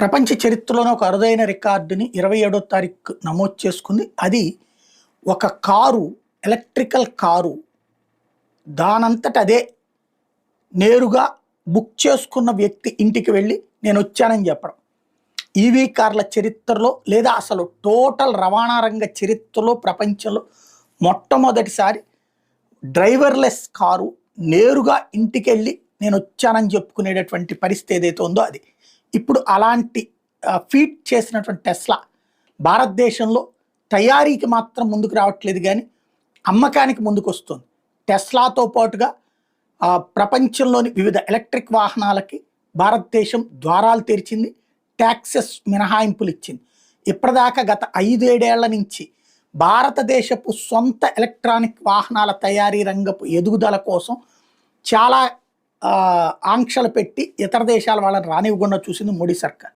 ప్రపంచ చరిత్రలోనే ఒక అరుదైన రికార్డుని 27వ తారీఖు నమోదు చేసుకుంది. అది ఒక కారు, ఎలక్ట్రికల్ కారు దానంతట అదే నేరుగా బుక్ చేసుకున్న వ్యక్తి ఇంటికి వెళ్ళి నేను వచ్చానని చెప్పడం. ఈవీ కార్ల చరిత్రలో లేదా అసలు టోటల్ రవాణా రంగ చరిత్రలో ప్రపంచంలో మొట్టమొదటిసారి డ్రైవర్లెస్ కారు నేరుగా ఇంటికి వెళ్ళి నేను వచ్చానని చెప్పుకునేటటువంటి పరిస్థితి ఏదైతే ఉందో అది. ఇప్పుడు అలాంటి ఫీట్ చేసినటువంటి టెస్లా భారతదేశంలో తయారీకి మాత్రం ముందుకు రావట్లేదు, కానీ అమ్మకానికి ముందుకు వస్తుంది. టెస్లాతో పాటుగా ప్రపంచంలోని వివిధ ఎలక్ట్రిక్ వాహనాలకి భారతదేశం ద్వారాలు తెరిచింది, ట్యాక్సెస్ మినహాయింపులు ఇచ్చింది. ఇప్పటిదాకా గత 5-7 ఏళ్ల నుంచి భారతదేశపు సొంత ఎలక్ట్రానిక్ వాహనాల తయారీ రంగపు ఎదుగుదల కోసం చాలా ఆంక్షలు పెట్టి ఇతర దేశాల వాళ్ళని రానివ్వకుండా చూసింది మోడీ సర్కార్.